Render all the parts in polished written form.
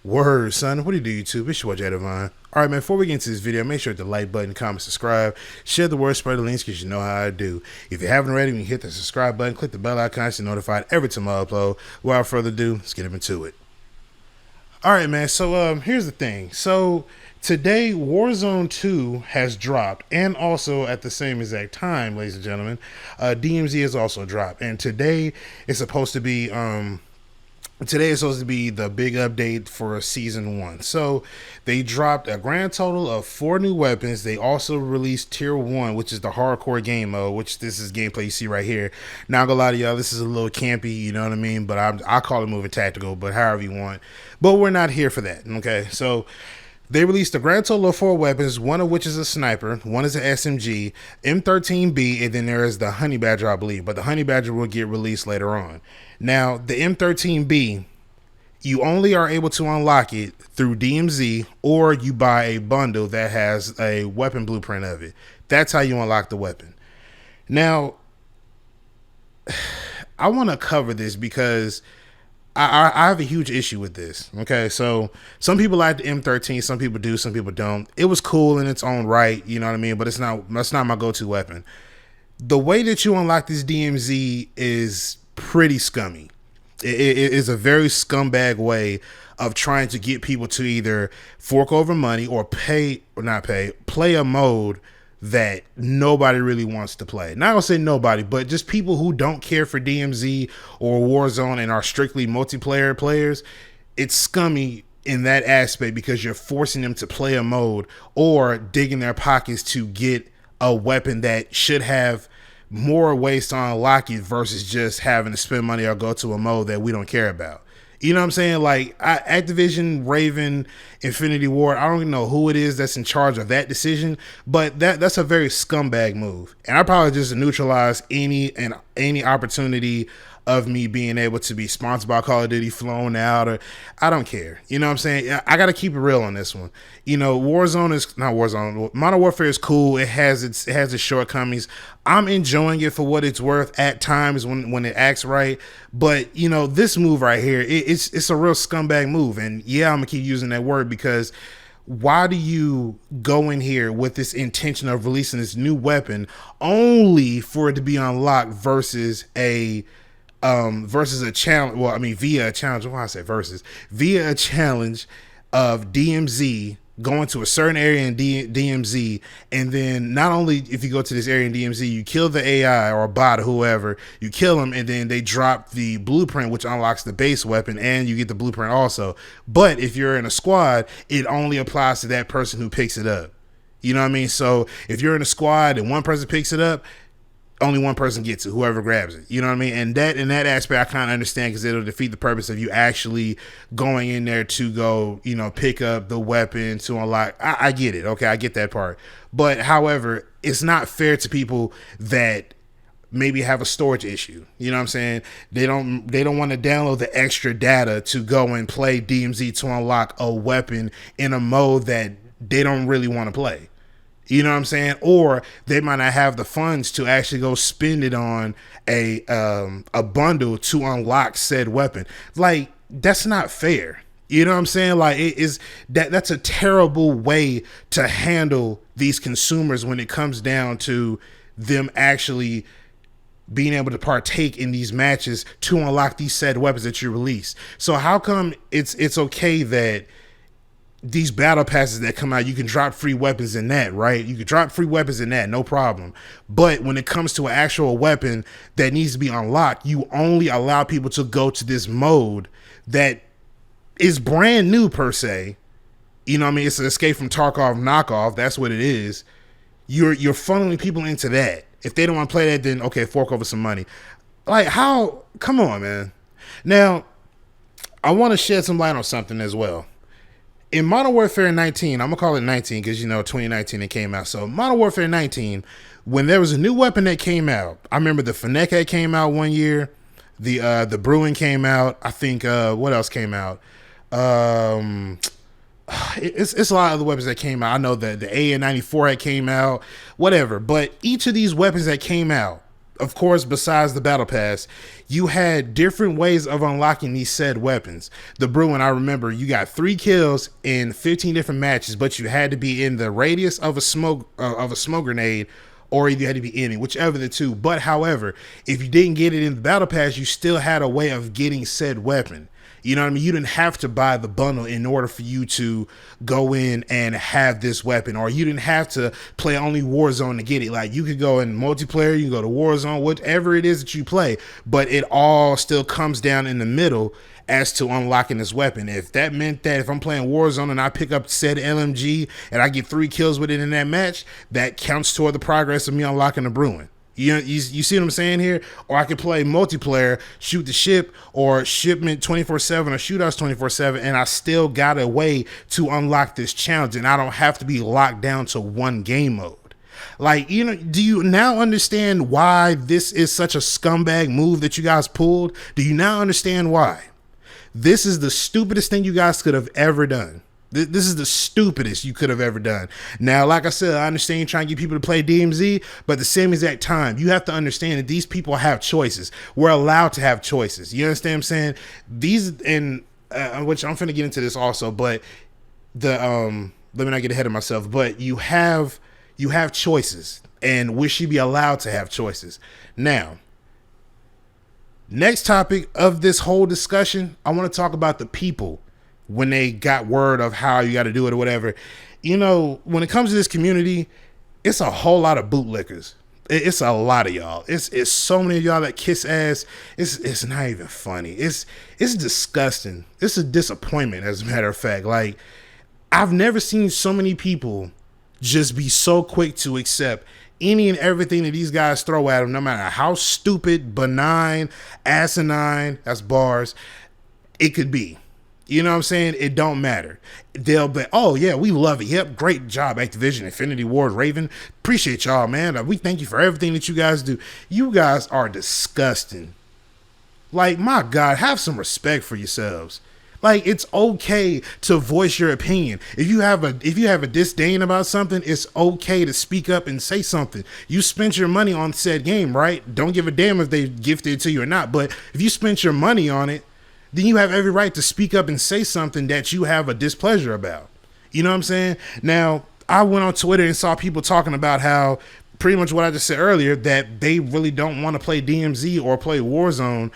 Word, son. What do you do, YouTube? It's your boy, Jay Divine. All right, man, before we get into this video, make sure to hit the like button, comment, subscribe, share the word, spread the links, because you know how I do. If you haven't already, you can hit the subscribe button, click the bell icon to be notified every time I upload. Without further ado, let's get into it. All right, man, so here's the thing. So today, Warzone 2 has dropped, and also at the same exact time, ladies and gentlemen, DMZ has also dropped. And today is supposed to be... Today is supposed to be the big update for season 1. So they dropped a grand total of 4 new weapons. They also released tier 1, which is the hardcore game mode, which this is gameplay you see right here. Not gonna lie to y'all, this is a little campy, you know what I mean? But I call it moving tactical, but however you want. But we're not here for that, okay? So they released a grand total of 4 weapons, one of which is a sniper, one is an SMG, M13B, and then there is the Honey Badger, I believe. But the Honey Badger will get released later on. Now, the M13B, you only are able to unlock it through DMZ, or you buy a bundle that has a weapon blueprint of it. That's how you unlock the weapon. Now, I want to cover this because I have a huge issue with this. Okay, so some people like the M13, some people do, some people don't. It was cool in its own right, you know what I mean, but that's not my go-to weapon. The way that you unlock this DMZ is pretty scummy. It is a very scumbag way of trying to get people to either fork over money or play a mode that nobody really wants to play. Not gonna say nobody, but just people who don't care for DMZ or Warzone and are strictly multiplayer players. It's scummy in that aspect because you're forcing them to play a mode or digging their pockets to get a weapon that should have more ways to unlock it versus just having to spend money or go to a mode that we don't care about. You know what I'm saying? Like Activision, Raven, Infinity Ward, I don't even know who it is that's in charge of that decision, but that's a very scumbag move. And I probably just neutralize any opportunity of me being able to be sponsored by Call of Duty, flown out, or I don't care. You know what I'm saying? I got to keep it real on this one. You know, Modern Warfare is cool. It has its shortcomings. I'm enjoying it for what it's worth at times when it acts right. But, you know, this move right here, it's a real scumbag move. And yeah, I'm going to keep using that word because why do you go in here with this intention of releasing this new weapon only for it to be unlocked versus a challenge? Well, I mean, via a challenge. Why I say versus? Via a challenge of DMZ going to a certain area in DMZ, and then not only if you go to this area in DMZ, you kill the AI or bot or whoever, you kill them, and then they drop the blueprint, which unlocks the base weapon, and you get the blueprint also. But if you're in a squad, it only applies to that person who picks it up. You know what I mean? So if you're in a squad and one person picks it up, only one person gets it, whoever grabs it. You know what I mean? And that in that aspect, I kind of understand because it'll defeat the purpose of you actually going in there to go, you know, pick up the weapon to unlock. I get it. Okay, I get that part. But however, it's not fair to people that maybe have a storage issue. You know what I'm saying? They don't want to download the extra data to go and play DMZ to unlock a weapon in a mode that they don't really want to play. You know what I'm saying? Or they might not have the funds to actually go spend it on a bundle to unlock said weapon. Like, that's not fair. You know what I'm saying? Like, that's a terrible way to handle these consumers when it comes down to them actually being able to partake in these matches to unlock these said weapons that you release. So how come it's okay that these battle passes that come out, you can drop free weapons in that, right? You can drop free weapons in that, no problem. But when it comes to an actual weapon that needs to be unlocked, you only allow people to go to this mode that is brand new per se. You know what I mean? It's an Escape from Tarkov knockoff. That's what it is. You're funneling people into that. If they don't want to play that, then okay, fork over some money. Like, how? Come on, man. Now, I want to shed some light on something as well. In Modern Warfare 19, I'm going to call it 19 because, you know, 2019 it came out. So Modern Warfare 19, when there was a new weapon that came out, I remember the Fennec came out one year. The Bruin came out. I think, what else came out? It's a lot of other weapons that came out. I know that the AN-94 came out, whatever. But each of these weapons that came out, of course, besides the battle pass, you had different ways of unlocking these said weapons. The Bruin, I remember, you got 3 kills in 15 different matches, but you had to be in the radius of a smoke grenade, or you had to be in it, whichever the two. But however, if you didn't get it in the battle pass, you still had a way of getting said weapon. You know what I mean? You didn't have to buy the bundle in order for you to go in and have this weapon, or you didn't have to play only Warzone to get it. Like, you could go in multiplayer, you can go to Warzone, whatever it is that you play, but it all still comes down in the middle as to unlocking this weapon. If that meant that if I'm playing Warzone and I pick up said LMG and I get 3 kills with it in that match, that counts toward the progress of me unlocking the Bruin. You see what I'm saying here? Or I could play multiplayer, shoot the ship, or shipment 24/7, or shootouts 24/7, and I still got a way to unlock this challenge, and I don't have to be locked down to one game mode. Like, you know, do you now understand why this is such a scumbag move that you guys pulled? Do you now understand why? This is the stupidest thing you guys could have ever done. This is the stupidest you could have ever done. Now, like I said, I understand you're trying to get people to play DMZ, but at the same exact time, you have to understand that these people have choices. We're allowed to have choices. You understand what I'm saying? These, and which I'm finna get into this also, but let me not get ahead of myself, but you have choices, and we should be allowed to have choices. Now, next topic of this whole discussion, I want to talk about the people when they got word of how you got to do it or whatever. You know, when it comes to this community, it's a whole lot of bootlickers. It's a lot of y'all. It's so many of y'all that kiss ass. It's not even funny. It's disgusting. It's a disappointment, as a matter of fact. Like, I've never seen so many people just be so quick to accept any and everything that these guys throw at them, no matter how stupid, benign, asinine, that's bars, it could be. You know what I'm saying? It don't matter. They'll be, oh yeah, we love it. Yep, great job, Activision, Infinity Ward, Raven. Appreciate y'all, man. We thank you for everything that you guys do. You guys are disgusting. Like, my God, have some respect for yourselves. Like, it's okay to voice your opinion. If you have a disdain about something, it's okay to speak up and say something. You spent your money on said game, right? Don't give a damn if they gifted it to you or not. But if you spent your money on it, then you have every right to speak up and say something that you have a displeasure about. You know what I'm saying? Now, I went on Twitter and saw people talking about how, pretty much what I just said earlier, that they really don't want to play DMZ or play Warzone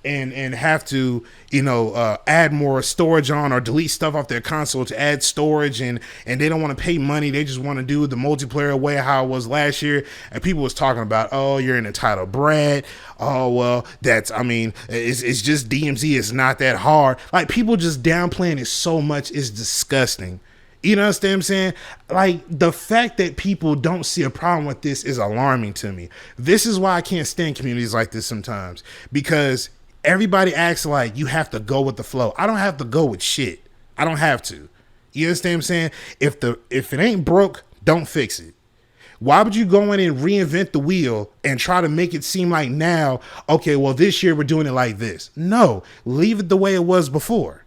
and have to, you know, add more storage on or delete stuff off their console to add storage, and they don't want to pay money. They just want to do the multiplayer way how it was last year. And people was talking about, oh, you're an entitled brat. Oh, well, it's just DMZ. It's not that hard. Like, people just downplaying it so much is disgusting. You know what I'm saying? Like, the fact that people don't see a problem with this is alarming to me. This is why I can't stand communities like this sometimes, because everybody acts like you have to go with the flow. I don't have to go with shit. I don't have to. You understand what I'm saying? If it ain't broke, don't fix it. Why would you go in and reinvent the wheel and try to make it seem like now, okay, well, this year we're doing it like this? No, leave it the way it was before.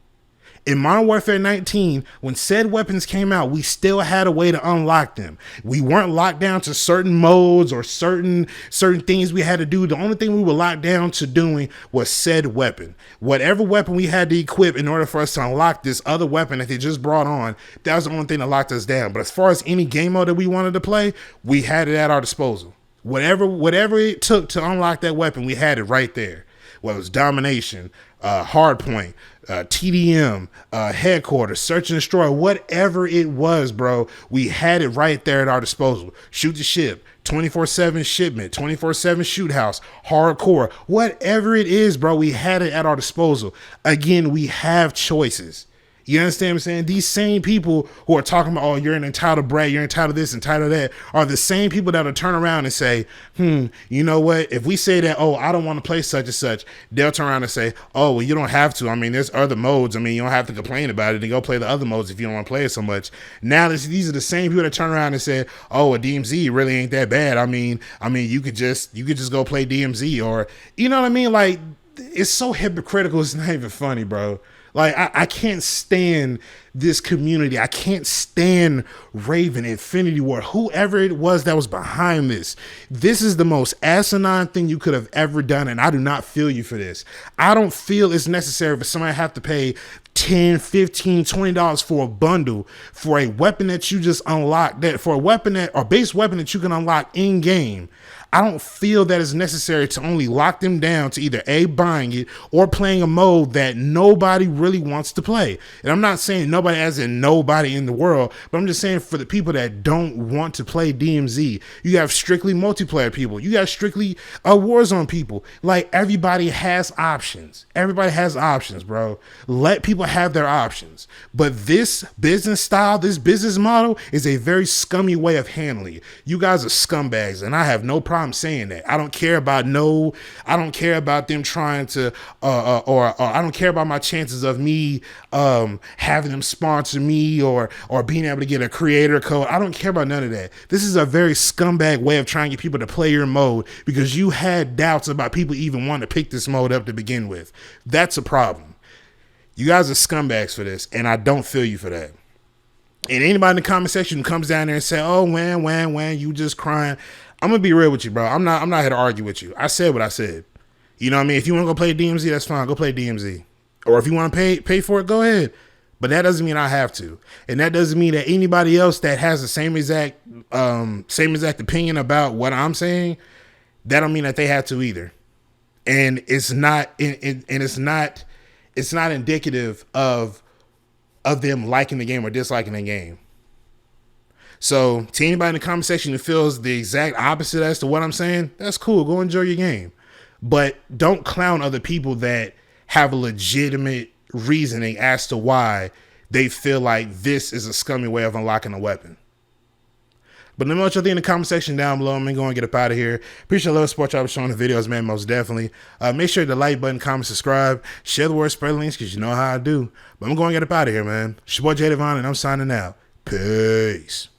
In Modern Warfare 19, when said weapons came out, we still had a way to unlock them. We weren't locked down to certain modes or certain things we had to do. The only thing we were locked down to doing was said weapon. Whatever weapon we had to equip in order for us to unlock this other weapon that they just brought on, that was the only thing that locked us down. But as far as any game mode that we wanted to play, we had it at our disposal. Whatever it took to unlock that weapon, we had it right there. Whether it was domination, hardpoint, TDM, headquarters, search and destroy, whatever it was, bro, we had it right there at our disposal. Shoot the ship, 24/7 shipment, 24/7 shoot house, hardcore, whatever it is, bro, we had it at our disposal. Again, we have choices. You understand what I'm saying? These same people who are talking about, oh, you're an entitled brat, you're entitled this, entitled that, are the same people that'll turn around and say, you know what? If we say that, oh, I don't want to play such and such, they'll turn around and say, oh, well, you don't have to. I mean, there's other modes. I mean, you don't have to complain about it and go play the other modes if you don't want to play it so much. Now, these are the same people that turn around and say, oh, a DMZ really ain't that bad. I mean, you could just go play DMZ, or, you know what I mean? Like, it's so hypocritical. It's not even funny, bro. Like, I can't stand this community. I can't stand Raven, Infinity War, whoever it was that was behind this. This is the most asinine thing you could have ever done, and I do not feel you for this. I don't feel it's necessary for somebody to have to pay $10, $15, $20 for a bundle for a weapon that you just unlocked, that for a weapon that, or base weapon that you can unlock in game. I don't feel that it's necessary to only lock them down to either A, buying it, or playing a mode that nobody really wants to play. And I'm not saying nobody as in nobody in the world, but I'm just saying for the people that don't want to play DMZ. You have strictly multiplayer people. You got strictly Warzone people. Like, everybody has options. Everybody has options, bro. Let people have their options. But this business style, this business model is a very scummy way of handling it. You guys are scumbags, and I have no problem saying that. I don't care about them trying to or I don't care about my chances of me having them sponsor me or being able to get a creator code. I don't care about none of that. This is a very scumbag way of trying to get people to play your mode because you had doubts about people even wanting to pick this mode up to begin with. That's a problem. You guys are scumbags for this, and I don't feel you for that. And anybody in the comment section who comes down there and say, "Oh, when you just crying," I'm gonna be real with you, bro. I'm not here to argue with you. I said what I said. You know what I mean? If you want to go play DMZ, that's fine. Go play DMZ. Or if you want to pay for it, go ahead. But that doesn't mean I have to. And that doesn't mean that anybody else that has the same exact opinion about what I'm saying, that don't mean that they have to either. And it's not indicative of them liking the game or disliking the game. So to anybody in the comment section who feels the exact opposite as to what I'm saying, that's cool. Go enjoy your game. But don't clown other people that have a legitimate reasoning as to why they feel like this is a scummy way of unlocking a weapon. But let me know what y'all think in the comment section down below. I'm going to go and get up out of here. Appreciate the love support y'all for showing the videos, man, most definitely. Make sure to like button, comment, subscribe, share the word, spread the links, because you know how I do. But I'm going to get up out of here, man. It's your boy Jay Devon, and I'm signing out. Peace.